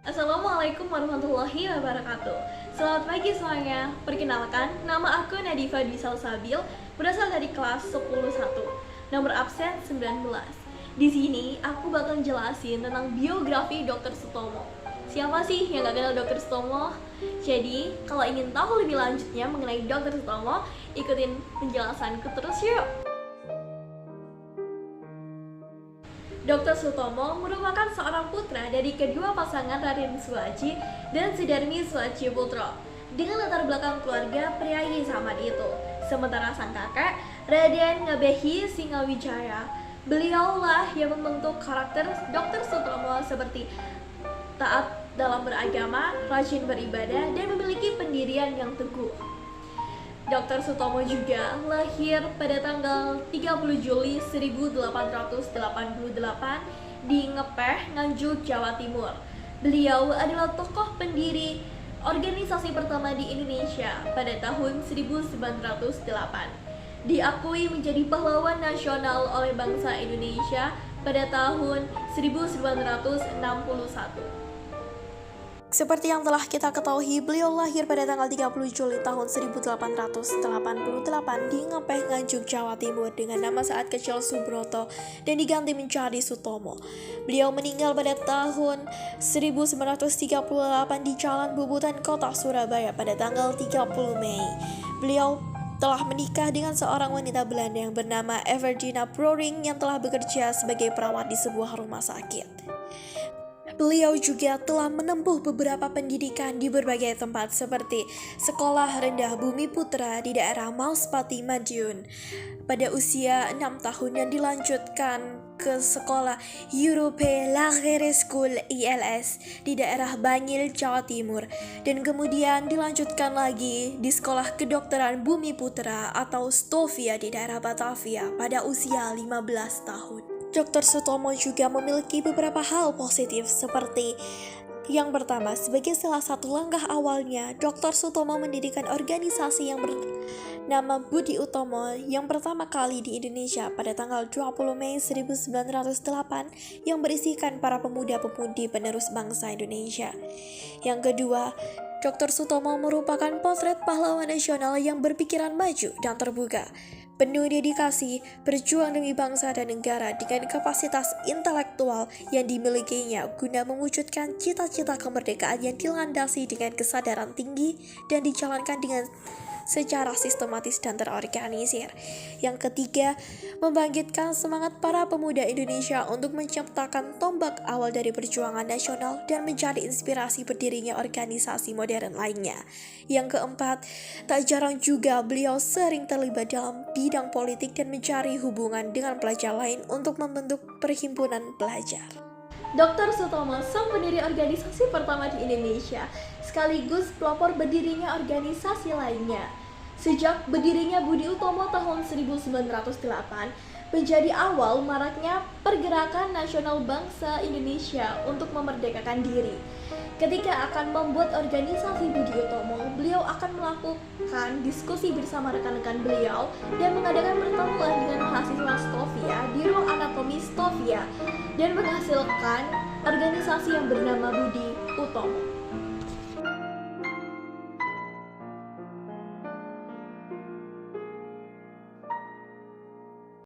Assalamualaikum warahmatullahi wabarakatuh. Selamat pagi semuanya. Perkenalkan, nama aku Nadifa Dwisal Sabil, berasal dari kelas 101, nomor absen 19. Di sini aku bakal jelasin tentang biografi Dr. Sutomo. Siapa sih yang gak kenal Dr. Sutomo? Jadi, kalau ingin tahu lebih lanjutnya mengenai Dr. Sutomo, ikutin penjelasanku terus yuk. Dr. Sutomo merupakan seorang putra dari kedua pasangan Raden Suwaji dan Sudarmi Suwaji Putro dengan latar belakang keluarga priayi zaman itu. Sementara sang kakek, Raden Ngabehi Singawijaya, beliaulah yang membentuk karakter Dr. Sutomo seperti taat dalam beragama, rajin beribadah, dan memiliki pendirian yang teguh. Dr. Sutomo juga lahir pada tanggal 30 Juli 1888 di Ngepeh, Nganjuk, Jawa Timur. Beliau adalah tokoh pendiri organisasi pertama di Indonesia pada tahun 1908. Diakui menjadi pahlawan nasional oleh bangsa Indonesia pada tahun 1961. Seperti yang telah kita ketahui, beliau lahir pada tanggal 30 Juli tahun 1888 di Ngepeh, Nganjuk, Jawa Timur dengan nama saat kecil Subroto dan diganti menjadi Sutomo. Beliau meninggal pada tahun 1938 di Jalan Bubutan, Kota Surabaya pada tanggal 30 Mei. Beliau telah menikah dengan seorang wanita Belanda yang bernama Everdina Broering yang telah bekerja sebagai perawat di sebuah rumah sakit. Beliau juga telah menempuh beberapa pendidikan di berbagai tempat seperti Sekolah Rendah Bumi Putra di daerah Malspati, Madiun pada usia 6 tahun dan dilanjutkan ke Sekolah Europe Lagere School ILS di daerah Bangil, Jawa Timur dan kemudian dilanjutkan lagi di Sekolah Kedokteran Bumi Putra atau Stovia di daerah Batavia pada usia 15 tahun. Dr. Sutomo juga memiliki beberapa hal positif seperti yang pertama, sebagai salah satu langkah awalnya, Dr. Sutomo mendirikan organisasi yang bernama Budi Utomo yang pertama kali di Indonesia pada tanggal 20 Mei 1908 yang berisikan para pemuda-pemudi penerus bangsa Indonesia. Yang kedua, Dr. Sutomo merupakan potret pahlawan nasional yang berpikiran maju dan terbuka, penuh dedikasi, berjuang demi bangsa dan negara dengan kapasitas intelektual yang dimilikinya guna mewujudkan cita-cita kemerdekaan yang dilandasi dengan kesadaran tinggi dan dijalankan dengan secara sistematis dan terorganisir. Yang ketiga, membangkitkan semangat para pemuda Indonesia untuk menciptakan tombak awal dari perjuangan nasional dan menjadi inspirasi berdirinya organisasi modern lainnya. Yang keempat, tak jarang juga beliau sering terlibat dalam bidang politik dan mencari hubungan dengan pelajar lain untuk membentuk perhimpunan pelajar. Dr. Sutomo, sang pendiri organisasi pertama di Indonesia, sekaligus pelopor berdirinya organisasi lainnya. Sejak berdirinya Budi Utomo tahun 1908, menjadi awal maraknya pergerakan nasional bangsa Indonesia untuk memerdekakan diri. Ketika akan membuat organisasi Budi Utomo, beliau akan melakukan diskusi bersama rekan-rekan beliau dan mengadakan pertemuan dengan mahasiswa Stovia di ruang anatomi Stovia dan menghasilkan organisasi yang bernama Budi Utomo.